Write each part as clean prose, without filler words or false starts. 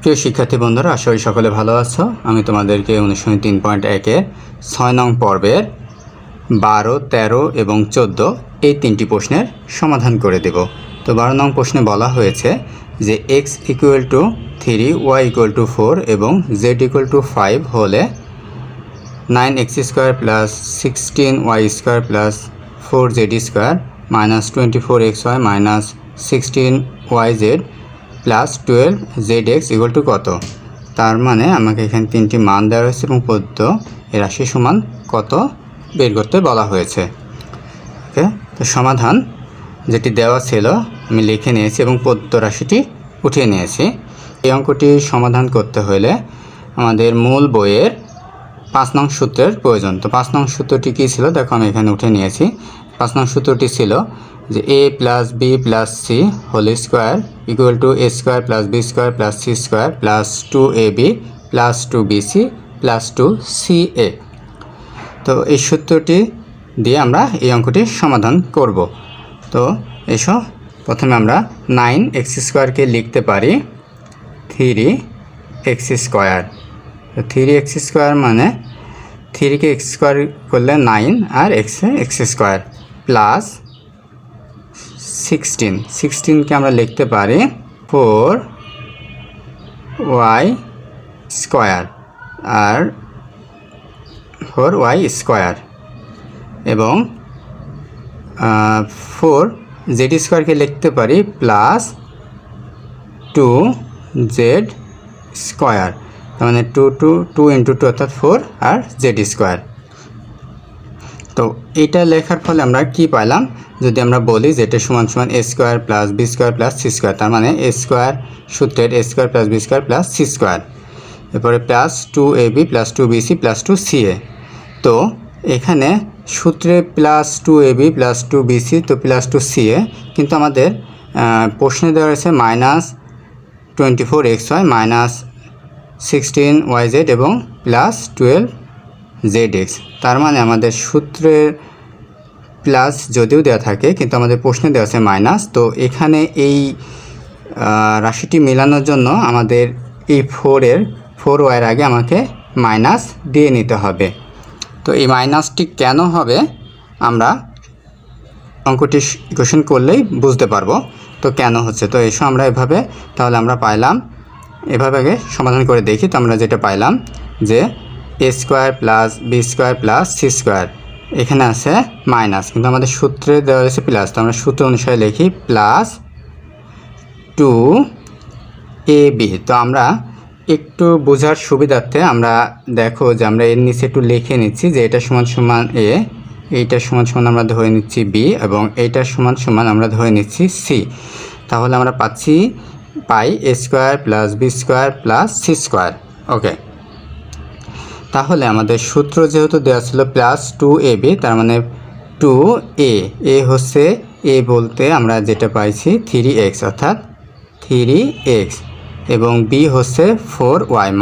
প্রিয় শিক্ষার্থী বন্ধুরা, আশা করি সকলে ভালো আছো। আমি তোমাদেরকে অনুশীলনী 3.1-এর 6 নং পর্বের 12, 13 এবং 14 এই তিনটি প্রশ্নের সমাধান করে দেব। তো 12 নং প্রশ্নে বলা হয়েছে যে x = 3, y = 4 এবং z = 5 হলে 9x² + 16y² + 4z² - 24xy - 16yz plus 12zx = কত। তার মানে আমাকে এখানে তিনটি মান দেওয়া হয়েছে এবং প্রদত্ত এর রাশি সমান কত বের করতে বলা হয়েছে। ওকে, তো সমাধান যেটি দেওয়া ছিল আমি লিখে নিয়েছি এবং প্রদত্ত রাশিটি উঠিয়ে নিয়েছি। এই অঙ্কটি সমাধান করতে হলে আমাদের মূল বইয়ের 5 নং সূত্রের প্রয়োজন। তো 5 নং সূত্রটি কী ছিল দেখো, আমি এখানে উঠে নিয়েছি। 5 নং সূত্রটি ছিল যে a + b + c whole square equal to a² + b² + c² + 2ab + 2bc + 2ca। তো এই সূত্রটি দিয়ে আমরা এই অঙ্কটি সমাধান করব। তো এসো প্রথমে আমরা 9x² লিখতে পারি 3x²। তো 3x² মানে 3 কে x² করলে 9 আর x² প্লাস 16কে আমরা লিখতে পারি 4y² আর 4y² এবং 4z² লিখতে পারি প্লাস 2z²। তার মানে 2 × 2 অর্থাৎ 4 আর z²। তো এটা লেখার ফলে আমরা কি পাইলাম, যদি আমরা বলি যে এটা সমান সমান a² + b² + c², তার মানে a² সূত্রের a² + b² + c², এরপরে প্লাস 2ab + 2bc + 2ca। তো এখানে সূত্রে প্লাস 2ab + 2bc তো প্লাস 2ca, কিন্তু আমাদের প্রশ্নে দেওয়া রয়েছে -24xy - 16yz এবং প্লাস 12zx। তার মানে আমাদের সূত্রের প্লাস যদিও দেওয়া থাকে কিন্তু আমাদের প্রশ্নে দেওয়া আছে মাইনাস। তো এখানে এই রাশিটি মেলানোর জন্য আমাদের এই 4y আগে আমাকে মাইনাস দিয়ে নিতে হবে। তো এই মাইনাসটি কেন হবে আমরা অঙ্কটি ইকুয়েশন করলেই বুঝতে পারবো তো কেন হচ্ছে। তো এসো আমরা এভাবে তাহলে আমরা পাইলাম, এভাবে আগে সমাধান করে দেখি। তো আমরা যেটা পাইলাম যে a² + b² + c² এখানে আছে মাইনাস, কিন্তু আমাদের সূত্রে দেওয়া হয়েছে প্লাস। তো আমরা সূত্র অনুসারে লিখি প্লাস 2ab। তো আমরা একটু বোঝার সুবিধার্থে আমরা দেখো যে আমরা এর নিচে একটু লিখে নিচ্ছি যে এটা সমান সমান a, এইটা সমান সমান আমরা ধরে নিচ্ছি b এবং এইটা সমান সমান আমরা ধরে নিচ্ছি c। তাহলে আমরা পাই a² + b² + c²। ওকে, তাহলে আমাদের সূত্র যেহেতু দেওয়া ছিল প্লাস 2ab, তার মানে 2a হচ্ছে a বলতে আমরা যেটা পাইছি 3x অর্থাৎ 3x এবং b হচ্ছে 4y -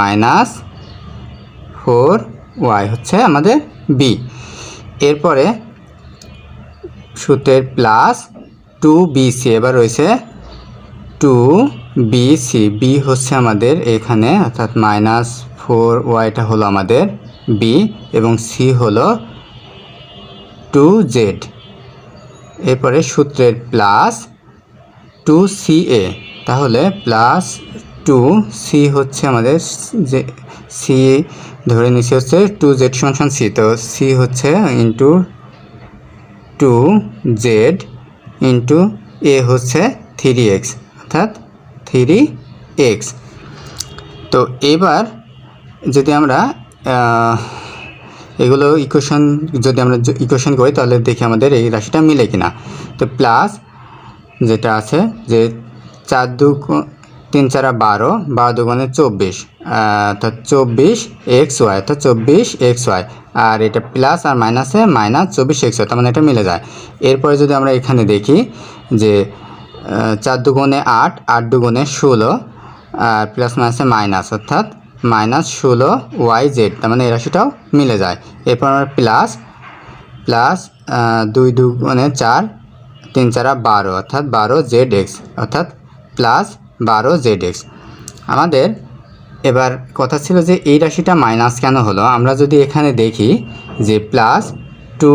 4y হচ্ছে আমাদের b। এরপরে সূত্রের প্লাস 2bc, এবার রয়েছে 2bc, b হচ্ছে আমাদের এখানে অর্থাৎ -4yটা হলো আমাদের b এবং c হলো 2z। এরপরে সূত্রের প্লাস 2ca, তাহলে প্লাস 2c হচ্ছে আমাদের যে c ধরে নিচ্ছি হচ্ছে 2z = c। তো c হচ্ছে ইন্টু 2z ইন্টু a হচ্ছে 3x অর্থাৎ 3x। তো এবার যদি আমরা এগুলো যদি আমরা ইকুয়েশন করি তাহলে দেখি আমাদের এই রাশিটা মিলে কিনা। তো প্লাস যেটা আছে যে 4 × 2 = 3 × 4 = 12, 12 × 2 = 24 অর্থাৎ 24xy অর্থাৎ 24xy, আর এটা প্লাস আর মাইনাসে -24xy, তার মানে এটা মিলে যায়। এরপরে যদি আমরা এখানে দেখি যে 4 × 2 = 8, 8 × 2 = 16 আর প্লাস মাইনাসে মাইনাস অর্থাৎ -16yz, তার মানে এই রাশিটাও মিলে যায়। এরপর আমরা প্লাস 2 × 2 = 4, 3 × 4 = 12 অর্থাৎ 12zx অর্থাৎ প্লাস 12zx। আমাদের এবার কথা ছিল যে এই রাশিটা মাইনাস কেন হলো। আমরা যদি এখানে দেখি যে প্লাস টু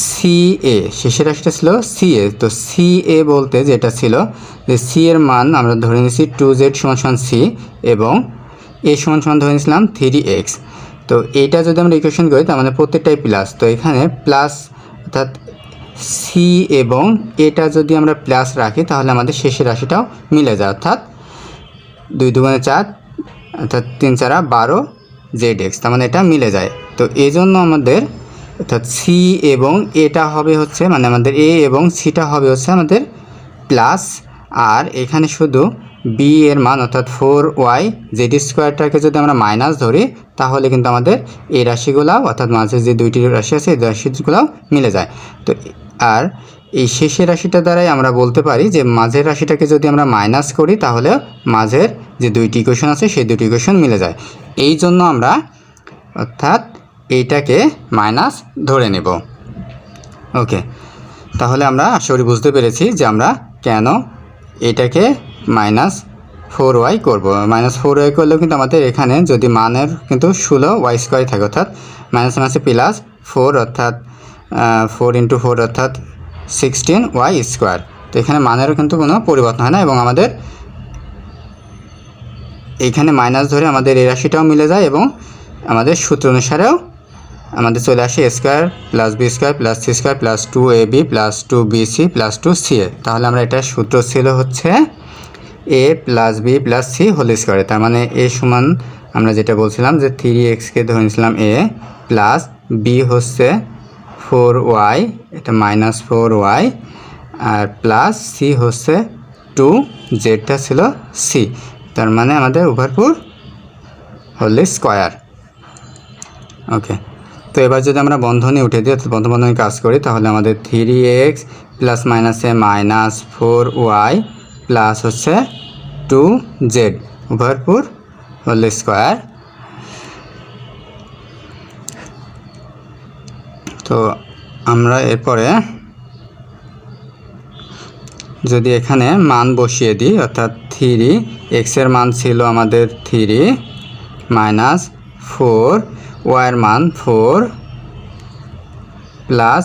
সি এ, শেষের রাশিটা ছিল সি এ, তো সি এ বলতে যেটা ছিল যে সি এর মান আমরা ধরে নিয়েছি 2z সমান সি এবং এ সমান ধরে নিয়েছিলাম 3x। তো এইটা যদি আমরা ইকুয়েশন করি তার মানে প্রত্যেকটাই প্লাস, তো এখানে প্লাস অর্থাৎ সি এবং এটা যদি আমরা প্লাস রাখি তাহলে আমাদের শেষের রাশিটাও মিলে যায়, অর্থাৎ 2 দুগুণে 4 অর্থাৎ 3 4 12 zx, তার মানে এটা মিলে যায়। তো এই জন্য আমাদের অর্থাৎ সি এবং এটা হবে হচ্ছে মানে আমাদের এ এবং সিটা হবে হচ্ছে আমাদের প্লাস, আর এখানে শুধু বি এর মান অর্থাৎ 4y জেড স্কোয়ারটাকে যদি আমরা মাইনাস ধরি তাহলে কিন্তু আমাদের এই রাশিগুলো অর্থাৎ মাঝে যে দুইটি রাশি আছে এই রাশিগুলোও মিলে যায়। তো আর এই শেষের রাশিটা দ্বারাই আমরা বলতে পারি যে মাঝের রাশিটাকে যদি আমরা মাইনাস করি তাহলে মাঝের যে দুইটি ইকুয়েশন আছে সেই দুটি ইকুয়েশন মিলে যায়। এই জন্য আমরা অর্থাৎ এইটাকে মাইনাস ধরে নেব। ওকে, তাহলে আমরা আশা করি বুঝতে পেরেছি যে আমরা কেন এটাকে -4y করব। -4y করলেও কিন্তু আমাদের এখানে যদি মানের কিন্তু 16y স্কোয়ার থাকে, অর্থাৎ মাইনাস মাসে প্লাস 4 অর্থাৎ 4 × 4 অর্থাৎ 16y স্কোয়ার। তো এখানে মানেরও কিন্তু কোনো পরিবর্তন হয় না এবং আমাদের এইখানে মাইনাস ধরে আমাদের এই রাশিটাও মিলে যায় এবং আমাদের সূত্র অনুসারেও আমাদের চলে আসে a square plus B square plus C square plus 2ab plus 2bc plus 2ca। তাহলে আমরা এটার সূত্র ছিল হচ্ছে a plus B plus C whole square. তার মানে a সমান আমরা যেটা বলছিলাম যে 3xকে ধরে নিয়েছিলাম a প্লাস বি হচ্ছে 4y, এটা -4y, আর প্লাস সি হচ্ছে 2, জেডটা ছিল সি, তার মানে আমাদের উভয়পুর হোল স্কোয়ার। ওকে, তো এবার যদি আমরা বন্ধনী উঠে দিই অর্থাৎ বন্ধনী কাজ করি তাহলে আমাদের 3x প্লাস মাইনাসে -4y প্লাস হচ্ছে 2z উভয়পুর হোল স্কোয়ার। তো আমরা এরপরে যদি এখানে মান বসিয়ে দিই অর্থাৎ 3x এর মান ছিল আমাদের 3 মাইনাস 4 y এর মান 4 প্লাস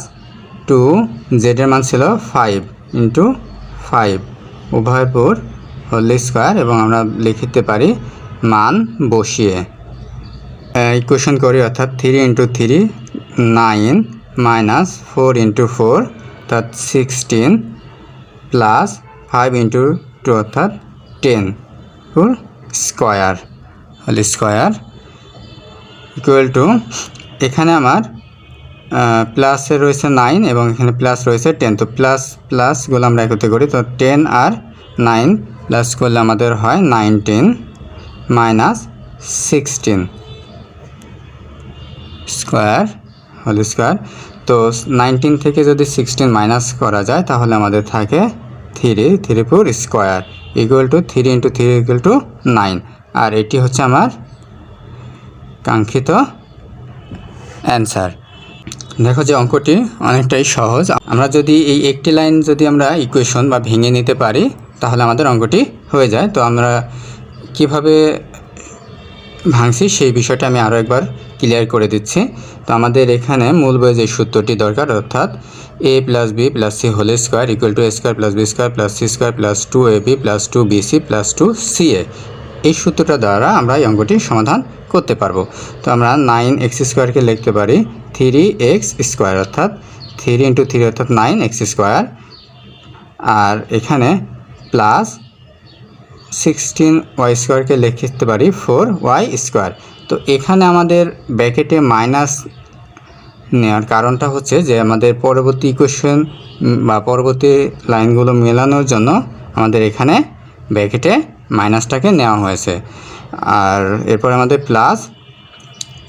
2 z এর মান ছিল 5 × 5 উভয়পুর হোল স্কোয়ার এবং আমরা লিখতে পারি মান বসিয়ে ইকুয়েশন করি অর্থাৎ 3 × 3 9 মাইনাস 4 × 4 অর্থাৎ 16 প্লাস 5 × 2 অর্থাৎ 10 square whole square equal to এখানে আমার প্লাসে রয়েছে 9 এবং এখানে প্লাস রয়েছে 10, তো প্লাসগুলো আমরা একত্রে করি, তো 10 আর 9 প্লাস করলে আমাদের হয় 19 মাইনাস 16 স্কোয়ার হোল স্কোয়ার। তো 19 থেকে যদি 16 মাইনাস করা যায় তাহলে আমাদের থাকে 3 square equal two 3 × 3 equal to 9, আর এটি হচ্ছে আমার কাঙ্ক্ষিত অ্যান্সার। দেখো যে অঙ্কটি অনেকটাই সহজ। আমরা যদি এই একটি লাইন যদি আমরা ইকুয়েশন বা ভেঙে নিতে পারি তাহলে আমাদের অঙ্কটি হয়ে যায়। তো আমরা কিভাবে ভাঙছি সেই বিষয়টা আমি আরও একবার ক্লিয়ার করে দিচ্ছি। তো আমাদের এখানে মূল বইয়ে যে সূত্রটি দরকার অর্থাৎ a plus B plus C whole square equal to a square plus B square plus C square plus 2ab plus 2bc plus 2ca, এই সূত্রটা দ্বারা আমরা এই অঙ্কটি সমাধান করতে পারবো। তো আমরা 9x স্কোয়ারকে লিখতে পারি 3x স্কোয়ার অর্থাৎ 3 × 3 অর্থাৎ 9x স্কোয়ার, আর এখানে প্লাস 16y স্কোয়ারকে লিখতে পারি 4y স্কোয়ার। তো এখানে আমাদের ব্র্যাকেটে মাইনাস নেওয়ার কারণটা হচ্ছে যে আমাদের পরবর্তী ইকুয়েশন বা পরবর্তী লাইনগুলো মেলানোর জন্য আমাদের এখানে ব্র্যাকেটে মাইনাসটাকে নেওয়া হয়েছে। আর এরপর আমাদের প্লাস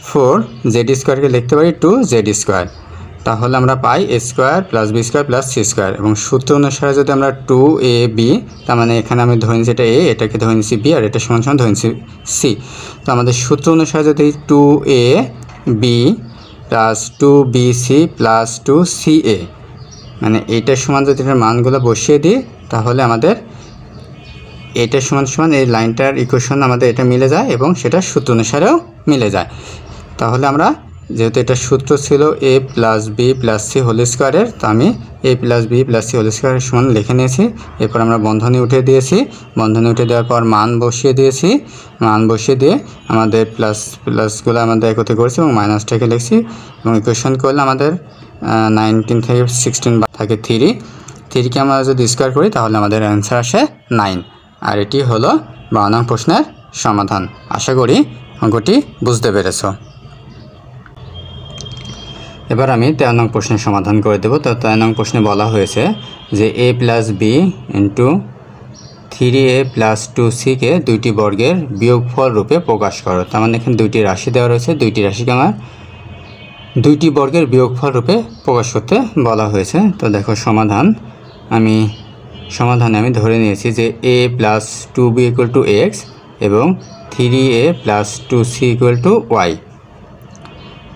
4z স্কোয়ারকে লিখতে পারি 2z স্কোয়ার, তাহলে আমরা পাই a square plus B square plus C square এবং সূত্র অনুসারে যদি আমরা 2ab, তার মানে এখানে আমি ধরে নিচ্ছি এটা a, এটাকে ধরে নিচ্ছি b, আর এটা সমান ধরে নিচ্ছি c। তো আমাদের সূত্র অনুসারে যদি 2ab plus 2bc plus 2ca, মানে এইটার সমান যদি এটার মানগুলো বসিয়ে দিই তাহলে আমাদের এটা সমান সমান এই লাইনটার ইকুয়েশন আমাদের এটা মিলে যায় এবং সেটা সূত্র অনুসারেও মিলে যায়। তাহলে আমরা যেহেতু এটা সূত্র ছিল a plus B plus C whole স্কোয়ারের, তো আমি a plus B plus C whole স্কোয়ারের সমান লিখে নিয়েছি। এরপর আমরা বন্ধনী উঠে দিয়েছি, বন্ধনী উঠে দেওয়ার পর মান বসিয়ে দিয়েছি, মান বসিয়ে দিয়ে আমাদের প্লাসগুলো আমাদের একত্রে করেছি এবং মাইনাসটাকে লিখছি এবং ইকুয়েশন করলে আমাদের 19 থেকে 16 থাকে 3কে আমরা যদি স্কোয়ার করি তাহলে আমাদের অ্যান্সার আসে 9। আর এটি হলো 12 নং প্রশ্নের সমাধান। আশা করি অঙ্কটি বুঝতে পেরেছ। এবার আমি 13 নং প্রশ্নের সমাধান করে দেব। তো 13 নং প্রশ্নে বলা হয়েছে যে a plus B into 3a plus 2c-কে দুইটি বর্গের বিয়োগফল রূপে প্রকাশ করো। তার মানে এখানে দুইটি রাশি দেওয়া রয়েছে, দুইটি রাশিকে আমার দুইটি বর্গের বিয়োগফল রূপে প্রকাশ করতে বলা হয়েছে। তো দেখো সমাধানে আমি ধরে নিয়েছি যে a plus 2b equal to x এবং 3a plus 2c equal to Y.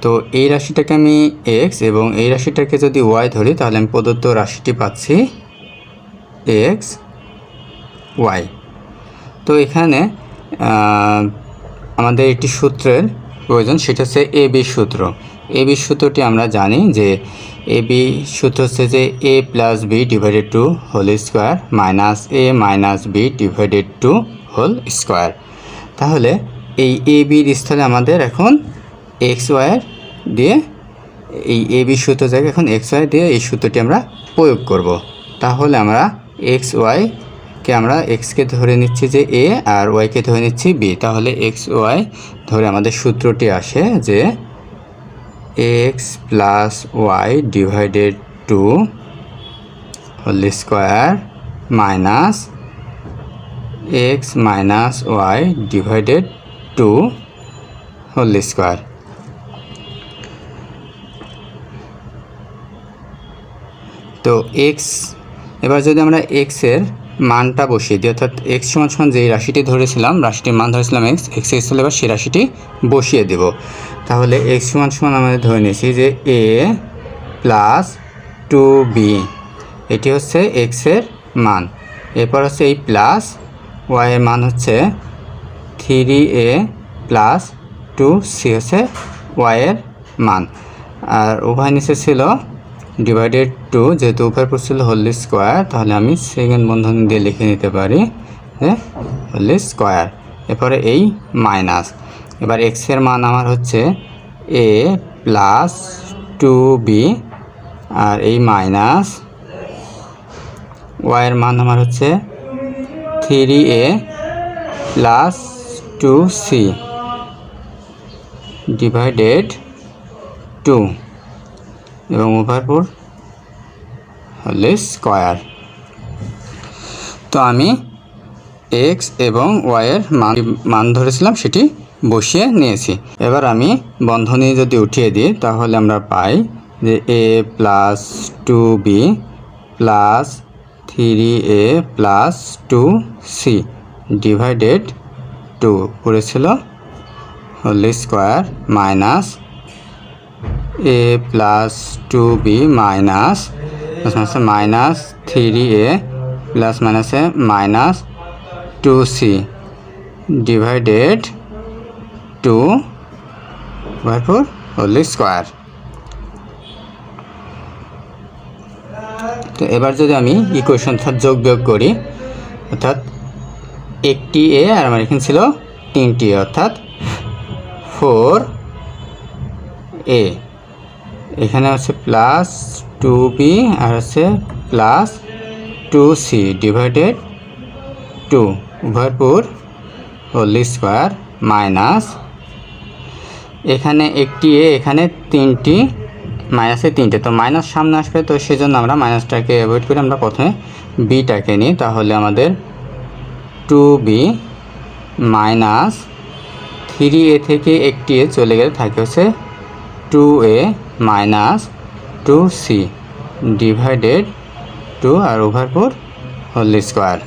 তো এই রাশিটাকে আমি এক্স এবং এই রাশিটাকে যদি ওয়াই ধরি তাহলে আমি প্রদত্ত রাশিটি পাচ্ছি এক্স ওয়াই। তো এখানে আমাদের একটি সূত্রের প্রয়োজন, সেটা হচ্ছে এ বি সূত্র। এ বি সূত্রটি আমরা জানি যে এ বি সূত্র হচ্ছে যে a plus B divided two whole square minus a minus B divided two whole square. তাহলে এই এ বির স্থলে আমাদের এখন এক্স ওয়াইয়ের দিয়ে এই এ বি সূত্র জায়গায় এখন এক্স ওয়াই দিয়ে এই সূত্রটি আমরা প্রয়োগ করব। তাহলে আমরা এক্স ওয়াইকে আমরা এক্সকে ধরে নিচ্ছি যে এ আর ওয়াইকে ধরে নিচ্ছি বি। তাহলে এক্স ওয়াই ধরে আমাদের সূত্রটি আসে যে X plus Y divided two whole square minus X minus Y divided two whole square. তো এক্স, এবার যদি আমরা এক্সের মানটা বসিয়ে দিই, অর্থাৎ এক্স সমান সমান যেই রাশিটি ধরেছিলাম, রাশিটির মান ধরেছিলাম এক্স, এক্স হলে এবার সেই রাশিটি বসিয়ে দেব। তাহলে এক্স সমান সমান আমাদের ধরে নিয়েছি যে এ প্লাস 2b, এটি হচ্ছে এক্সের মান। এরপর হচ্ছে এই প্লাস ওয়াইয়ের মান হচ্ছে 3a প্লাস 2c হচ্ছে ওয়াইয়ের মান। আর উভয় নিচে ছিল ডিভাইডেড টু, যেহেতু উভয় পর ছিল হোল স্কোয়ার, তাহলে আমি সেকেন্ড বন্ধনী দিয়ে লিখে নিতে পারি হোল স্কোয়ার। এরপরে এই মাইনাস, এবার এক্সের মান আমার হচ্ছে a প্লাস 2b আর এই মাইনাস ওয়াইয়ের মান আমার হচ্ছে 3a plus 2c divided two এবং উভয়পুর হোল স্কোয়ার। তো আমি এক্স এবং ওয়াইয়ের মান ধরেছিলাম সেটি বসিয়ে নিয়েছি। এবার আমি বন্ধনী যদি উঠিয়ে দিই তাহলে আমরা পাই যে a plus 2b plus 3a plus 2c divided two পড়েছিল whole square minus a plus 2b minus minus 3a plus মাইনাসে মাইনাস 2c ডিভাইডেড টু ভারপুর হোল স্কোয়ার। তো এবার যদি আমি ইকুয়েশন যোগ বিয়োগ করি, অর্থাৎ একটি এ আর আমার এখানে ছিল 3টি এ, অর্থাৎ 4a, এখানে হচ্ছে প্লাস 2b আর হচ্ছে প্লাস 2c ডিভাইডেড টু উভয়পুর হোল স্কোয়ার মাইনাস এখানে একটি এ, এখানে 3টি মাইনাসে 3টে, তো মাইনাস সামনে আসবে, তো সেজন্য আমরা মাইনাসটাকে অ্যাভয়েড করে আমরা প্রথমে বিটাকে নিই। তাহলে আমাদের 2b মাইনাস 3a থেকে একটি এ চলে গেলে থাকে হচ্ছে 2a minus 2c divided two আর ওভারপুর হোল স্কোয়ার।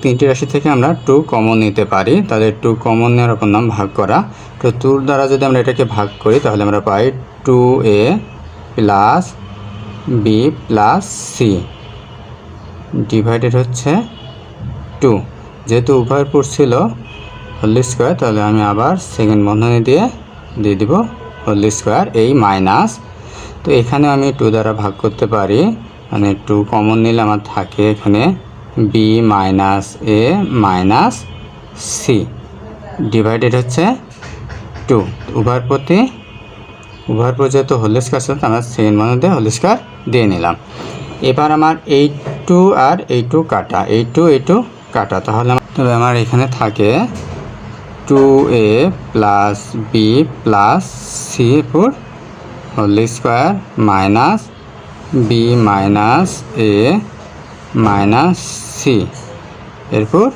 তিনটি রাশি থেকে আমরা 2 কমন নিতে পারি, তাহলে 2 কমন নেওয়ার অপর নাম ভাগ করা। তো 2 দ্বারা যদি আমরা এটাকে ভাগ করি তাহলে আমরা পাই 2a plus b plus c divided হচ্ছে টু। যেহেতু উভয়ের পুট ছিল হোল স্কোয়ার, তাহলে আমি আবার সেকেন্ড বন্ধনী দিয়ে দিব হোল স্কোয়ার এই মাইনাস। তো এখানে আমি টু দ্বারা ভাগ করতে পারি, মানে টু কমন নিলে আমার থাকে এখানে B minus A minus C divided হচ্ছে টু। উভয়ের প্রতি যেহেতু হোল স্কোয়ার ছিল, আমরা সেকেন্ড বন্ধনী দিয়ে হোল স্কোয়ার দিয়ে নিলাম। এবার আমার এই টু আর এই টু কাটা, এই টু কাটা, তাহলে আমার এখানে থাকে two A plus B plus C পুর whole square minus B minus A minus C এরপর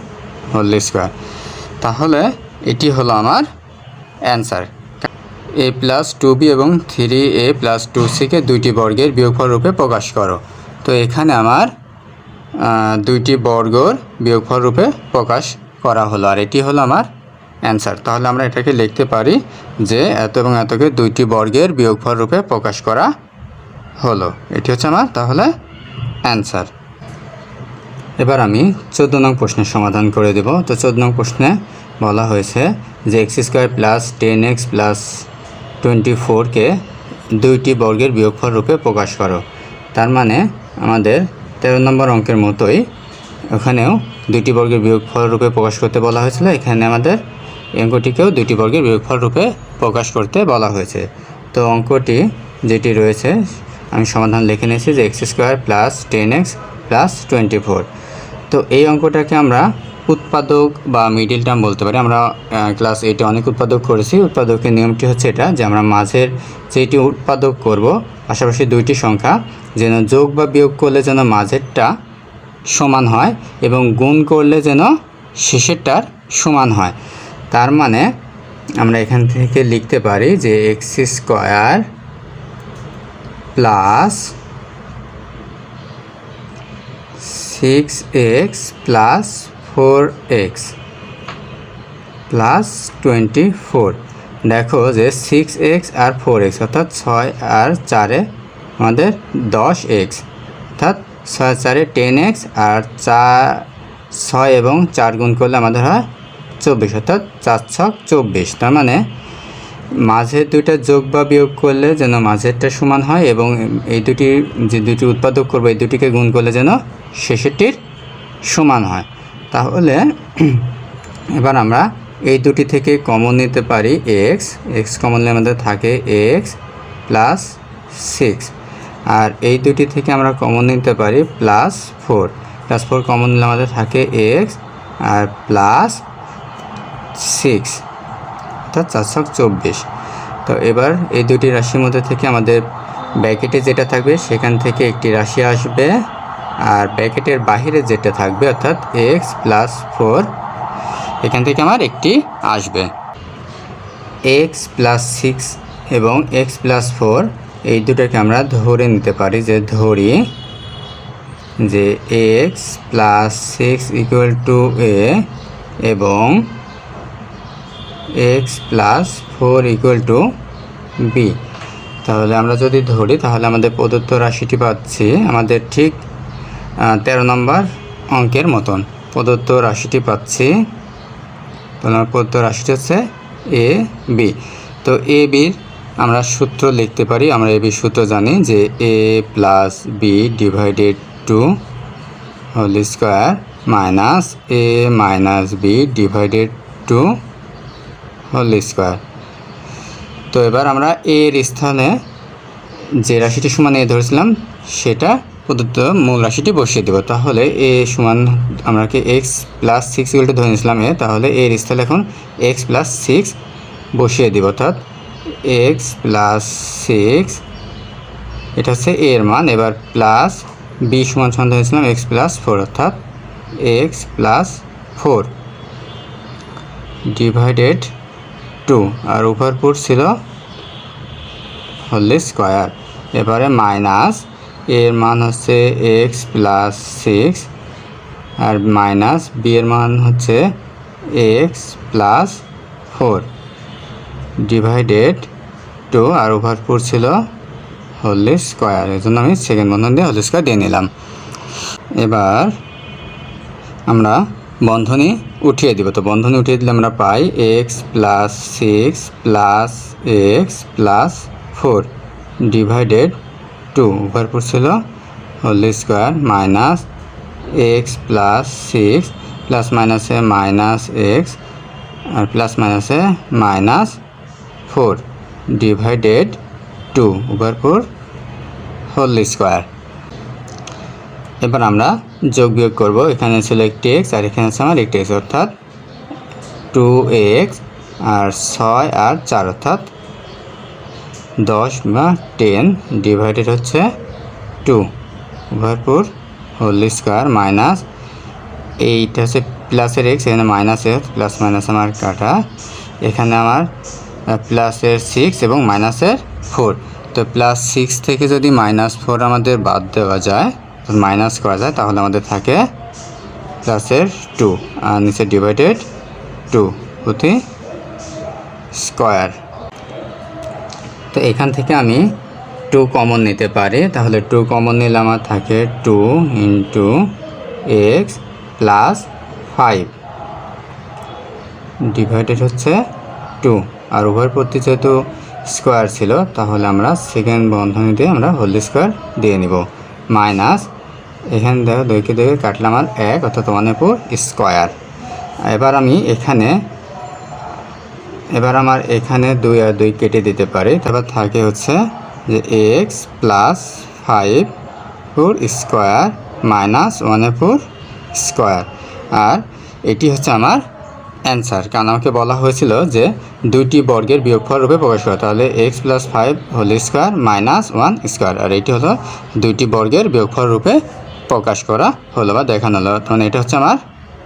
হোল স্কোয়ার। তাহলে এটি হলো আমার answer. A plus two B এবং থ্রি এ প্লাস টু সিকে দুইটি বর্গের বিয়োগফল রূপে প্রকাশ করো। তো এখানে আমার দুইটি বর্গর বিয়োগফল রূপে প্রকাশ করা হলো, আর এটি হলো আমার অ্যান্সার। তাহলে আমরা এটাকে লিখতে পারি যে এত এবং এতকে দুইটি বর্গের বিয়োগফল রূপে প্রকাশ করা হলো। এটি হচ্ছে আমার তাহলে অ্যান্সার। এবার আমি 14 নং প্রশ্নের সমাধান করে দেব। তো 14 নং প্রশ্নে বলা হয়েছে যে X square plus 10x plus 24কে দুইটি বর্গের বিয়োগফল রূপে প্রকাশ করো। তার মানে আমাদের 13 নম্বর অঙ্কের মতোই ওখানেও দুইটি বর্গের বিয়োগফল রূপে প্রকাশ করতে বলা হয়েছিল, এখানে আমাদের অঙ্কটিকেও দুইটি বর্গের বিয়োগফল রূপে প্রকাশ করতে বলা হয়েছে। তো অঙ্কটি যেটি রয়েছে আমি সমাধান লিখে নিয়েছি যে X square plus 10x plus 24। তো এই অঙ্কটাকে আমরা উৎপাদক বা মিডিল টার্ম বলতে পারি। আমরা ক্লাস 8-এ অনেক উৎপাদক করেছি। উৎপাদকের নিয়মটি হচ্ছে এটা যে আমরা মাঝের যেটি উৎপাদক করব পাশাপাশি দুইটি সংখ্যা যেন যোগ বা বিয়োগ করলে যেন মাঝেরটা সমান হয় এবং গুণ করলে যেন শেষেরটার সমান হয়। তার মানে আমরা এখান থেকে লিখতে পারি যে X square plus 6x plus 4x plus 24। দেখো যে 6x আর 4x অর্থাৎ 6 আর 4-এ আমাদের 10x, অর্থাৎ 6 আর 4-এ 10x, আর 6 এবং 4 গুণ করলে আমাদের হয় 24, অর্থাৎ 4 ছক 24। তার মানে মাঝের দুইটা যোগ বা বিয়োগ করলে যেন মাঝেরটা সমান হয় এবং এই দুটি উৎপাদক করবো এই দুটিকে গুণ করলে যেন শেষেরটির সমান হয়। তাহলে এবার আমরা এই দুটি থেকে কমন নিতে পারি এক্স কমন নিলে আমাদের থাকে এক্স প্লাস 6, আর এই দুটি থেকে আমরা কমন নিতে পারি প্লাস 4 কমন নিলে আমাদের থাকে এক্স আর প্লাস 6, অর্থাৎ 4 ছক 24। তো এবার এই দুটি রাশির মধ্যে থেকে আমাদের ব্র্যাকেটে যেটা থাকবে সেখান থেকে একটি রাশি আসবে, আর ব্র্যাকেটের বাহিরে যেটা থাকবে অর্থাৎ এক্স প্লাস 4 এখান থেকে আমার একটি আসবে। এক্স প্লাস 6 এবং এক্স প্লাস 4 এই দুটোকে আমরা ধরে নিতে পারি, যে ধরি যে X plus 6 equal to A এবং X plus 4 equal to B. তাহলে আমরা যদি ধরি তাহলে আমাদের প্রদত্ত রাশিটি পাচ্ছি আমাদের ঠিক 13 নম্বর অঙ্কের মতন প্রদত্ত রাশিটি পাচ্ছি। তাহলে প্রদত্ত রাশিটি হচ্ছে এ বি। তো এ বির আমরা সূত্র লিখতে পারি, আমরা এ বির সূত্র জানি যে A plus B divided two whole square minus A minus B divided two whole square. তো এবার আমরা এর স্থানে যে রাশিটি সমান এ ধরেছিলাম সেটা প্রদত্ত মূল রাশিটি বসিয়ে দেব। তাহলে এ সমান আমরা কি এক্স প্লাস 6 ইকুয়াল টু ধরে নিয়েছিলাম এ, তাহলে এর স্থানে এখন এক্স প্লাস 6 বসিয়ে দেব, অর্থাৎ এক্স প্লাস 6 এটা হচ্ছে এর মান। এবার প্লাস বি সমান ধরেছিলাম এক্স প্লাস 4, অর্থাৎ এক্স প্লাস 4 ডিভাইডেড টু, আর উপরপুর ছিল হোল স্কোয়ার। এবারে মাইনাস এর মান হচ্ছে এক্স প্লাস 6 আর মাইনাস বি এর মান হচ্ছে এক্স প্লাস 4 ডিভাইডেড টু, আর ওভারপুর ছিল হোল স্কোয়ার। এই জন্য আমি সেকেন্ড বন্ধন দিয়ে হোল স্কোয়ার দিয়ে নিলাম। এবার আমরা বন্ধনী উঠিয়ে দিব। তো বন্ধনী উঠিয়ে দিলে আমরা পাই X plus 6 plus X plus 4 divided 2 উপর ছিল whole square minus X plus 6 plus মাইনাসে মাইনাস এক্স আর প্লাস মাইনাসে মাইনাস 4 ডিভাইডেড 2 উপর হোল স্কোয়ার। এবার আমরা যোগ বিয়োগ করব। এখানে ছিল একটি এক্স আর এখানে আছে আমার একটি এক্স, অর্থাৎ 2x আর 6 আর 4 অর্থাৎ 10 বা 10 ডিভাইডেড হচ্ছে 2 উপর হোল স্কোয়ার মাইনাস এইটা হচ্ছে প্লাসের এক্স, এখানে মাইনাস এক্স, প্লাস মাইনাস আমার কাটা, এখানে আমার প্লাসের 6 এবং মাইনাসের 4। তো প্লাস 6 থেকে যদি -4 আমাদের বাদ দেওয়া যায়, মাইনাস করা যায়, তাহলে আমাদের থাকে প্লাসের 2 আর নিচে ডিভাইডেড 2 প্রতি স্কোয়ার। তো এখান থেকে আমি 2 কমন নিতে পারি, তাহলে 2 কমন নিলে আমার থাকে 2 ইন্টু এক্স প্লাস 5 ডিভাইডেড হচ্ছে 2 আর উভয় প্রতি যেহেতু স্কোয়ার ছিল তাহলে আমরা সেকেন্ড বন্ধনী দিয়ে আমরা হোল স্কোয়ার দিয়ে নিব মাইনাস এখানে দেখো 2 কে 2 কাটলে আমার 1 অর্থাৎ 1 স্কোয়ার। এবার আমার এখানে 2 আর 2 কেটে দিতে পারি, তারপর থাকে হচ্ছে যে X plus 5 square minus 1 square. আর এটি হচ্ছে আমার অ্যান্সার, কারণ আমাকে বলা হয়েছিল যে দুইটি বর্গের বিয়োগফল রূপে প্রকাশ করা, তাহলে X plus 5 whole square minus 1 square, আর এটি হলো দুইটি বর্গের বিয়োগফল রূপে প্রকাশ করা হলো বা দেখানো হলো, মানে এটা হচ্ছে আমার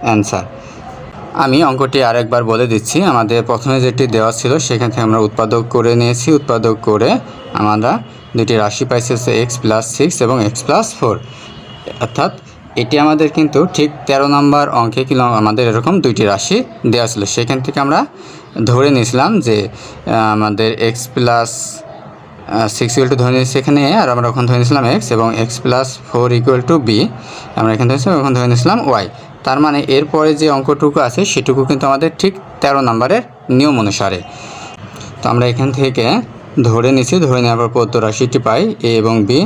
অ্যান্সার। আমি অঙ্কটি আরেকবার বলে দিচ্ছি। আমাদের প্রথমে যেটি দেওয়া ছিল সেখান থেকে আমরা উৎপাদক করে নিয়েছি, উৎপাদক করে আমরা দুটি রাশি পাইছি হচ্ছে এক্স প্লাস 6 এবং এক্স প্লাস 4, অর্থাৎ এটি আমাদের কিন্তু ঠিক 13 নম্বর অঙ্কে কিন্তু আমাদের এরকম দুইটি রাশি দেওয়া ছিল। সেখান থেকে আমরা ধরে নিয়েছিলাম যে আমাদের এক্স প্লাস 6 ইকুয়াল টু ধরে নিয়েছি এখানে, আর আমরা ওখানে ধরে নিয়েছিলাম এক্স, এবং X plus 4 equal to B আমরা এখানে ধরেছিলাম, ওখানে ধরে নিয়েছিলাম ওয়াই। তার মানে এরপরে যে অঙ্কটুকু আছে সেটুকু কিন্তু আমাদের ঠিক 13 নম্বরের নিয়ম অনুসারে। তো আমরা এখান থেকে ধরে নিয়েছি, ধরে নেওয়ার পর প্রদত্ত রাশিটি পাই এ এবং বি।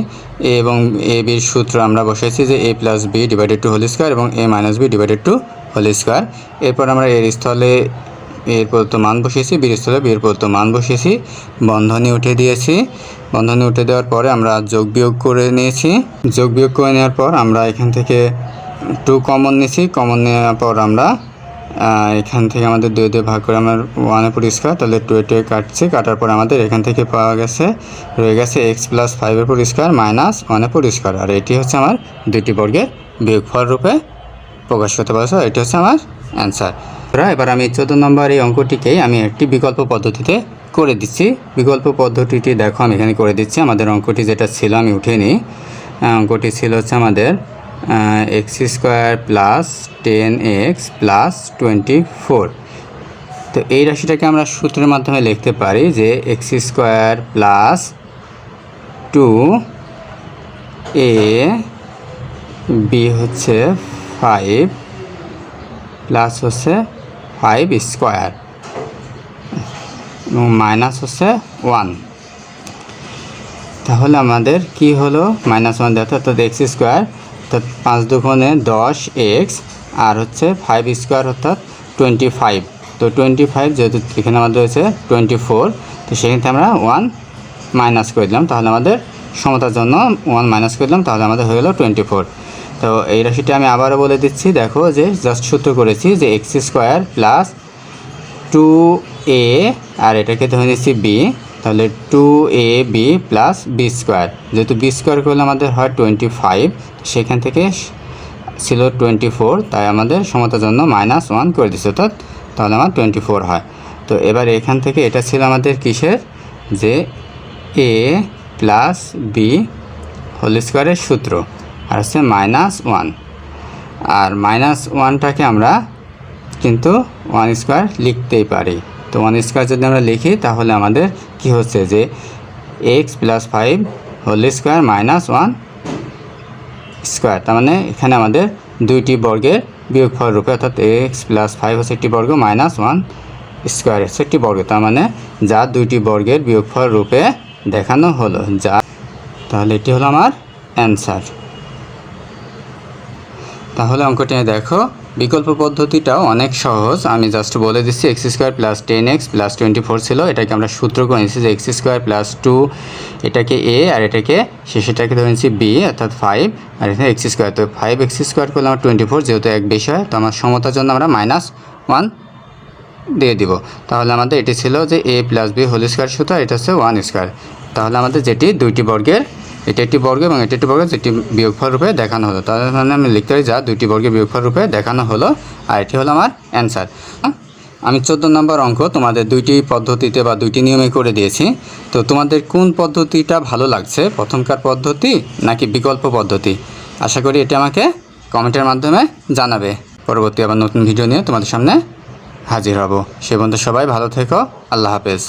এ এবং এ বির সূত্র আমরা বসাইছি যে A plus B divided two whole square এবং A minus B divided two whole square. এরপর আমরা এর স্থলে এর প্রদত্ত মান বসিয়েছি, বির স্থলে বির প্রদত্ত মান বসিয়েছি, বন্ধনী উঠে দিয়েছি। বন্ধনী উঠে দেওয়ার পরে আমরা যোগ বিয়োগ করে নিয়েছি। যোগ বিয়োগ করে নেওয়ার পর আমরা এখান থেকে 2 কমন নিয়েছি। কমন নেওয়ার পর আমরা এখান থেকে আমাদের 2 দিয়ে ভাগ করে আমার 1 স্কোয়ার, তাহলে 2 কাটছি। কাটার পর আমাদের এখান থেকে পাওয়া গেছে রয়ে গেছে X plus 5 square minus 1 square, আর এটি হচ্ছে আমার দুইটি বর্গের বিয়োগফল রূপে প্রকাশ করতে পারছি। এটি হচ্ছে আমার অ্যান্সার। এবার আমি 14 নম্বর এই অঙ্কটিকেই আমি একটি বিকল্প পদ্ধতিতে করে দিচ্ছি। বিকল্প পদ্ধতিটি দেখো আমি এখানে করে দিচ্ছি। আমাদের অঙ্কটি যেটা ছিল আমি উঠিয়ে নিই। অঙ্কটি ছিল হচ্ছে আমাদের x square plus 10x plus 24। তো এই রাশিটাকে আমরা সূত্রের মাধ্যমে লিখতে পারি যে এক্স স্কোয়ার প্লাস 2ab হচ্ছে 5 প্লাস হচ্ছে 5 স্কোয়ার এবং মাইনাস হচ্ছে 1। তাহলে আমাদের কি হলো -1 দেওয়া, অর্থাৎ এক্স স্কোয়ার অর্থাৎ 5 দুগুণে 10x আর হচ্ছে 5 স্কোয়ার অর্থাৎ 25। তো 25 যেহেতু এখানে আমাদের হচ্ছে 24, তো সেখান থেকে আমরা 1 মাইনাস করে দিলাম, তাহলে আমাদের সমতার জন্য 1 মাইনাস করে দিলাম, তাহলে আমাদের হয়ে গেল 24। তো এই রাশিটা আমি আবারও বলে দিচ্ছি, দেখো যে জাস্ট সূত্র করেছি যে এক্স স্কোয়ার প্লাস 2a আর এটাকে ধরে নিচ্ছি বি, তাহলে 2ab প্লাস বি স্কোয়ার, যেহেতু বি স্কোয়ার করলে আমাদের হয় 25, সেখান থেকে ছিল 24, তাই আমাদের সমতার জন্য -1 করে দিচ্ছে, অর্থাৎ তাহলে আমার 24 হয়। তো এবার এখান থেকে এটা ছিল আমাদের কিসের, যে a প্লাস বি হোল স্কোয়ারের সূত্র, আর হচ্ছে -1, আর -1টাকে আমরা কিন্তু 1 স্কোয়ার লিখতেই পারি। তো 1 স্কোয়ার যদি আমরা লিখি তাহলে আমাদের কি হচ্ছে যে X plus 5 whole square -1 square, তার মানে এখানে আমাদের দুইটি বর্গের বিয়োগফল রূপে, অর্থাৎ এক্স প্লাস 5 হচ্ছে একটি বর্গ মাইনাস 1 স্কোয়ার হচ্ছে একটি বর্গ, তার মানে যা দুইটি বর্গের বিয়োগফল রূপে দেখানো হলো যা, তাহলে এটি হলো আমার অ্যান্সার। তাহলে অঙ্কটি দেখো, বিকল্প পদ্ধতিটাও অনেক সহজ। আমি জাস্ট বলে দিচ্ছি x square plus 10x plus 24 ছিল, এটাকে আমরা সূত্র করে নিচ্ছি যে এক্স স্কোয়ার প্লাস 2 এটাকে a আর এটাকে শেষেটাকে ধরে নিচ্ছি b, অর্থাৎ 5 আর এখানে এক্স স্কোয়ার, তো 5x স্কোয়ার করলে আমার 24, যেহেতু এক বেশি হয় তো আমার সমতার জন্য আমরা -1 দিয়ে দিব। তাহলে আমাদের এটি ছিল যে a plus b whole square সূত্র, এটা হচ্ছে 1 স্কোয়ার। তাহলে আমাদের যেটি দুইটি বর্গের, এটা একটি বর্গ এবং এটি একটি বর্গ, যেটি বিয়োগফল রূপে দেখানো হলো, তাহলে মানে আমি লিখতে পারি যা দুইটি বর্গের বিয়োগফল রূপে দেখানো হলো, আর এটি হলো আমার অ্যান্সার। আমি 14 নম্বর অঙ্ক তোমাদের দুইটি পদ্ধতিতে বা দুইটি নিয়মে করে দিয়েছি। তো তোমাদের কোন পদ্ধতিটা ভালো লাগছে, প্রথমকার পদ্ধতি নাকি বিকল্প পদ্ধতি? আশা করি এটি আমাকে কমেন্টের মাধ্যমে জানাবে। পরবর্তী আবার নতুন ভিডিও নিয়ে তোমাদের সামনে হাজির হব। সে পর্যন্ত সবাই ভালো থেকো। আল্লাহ হাফেজ।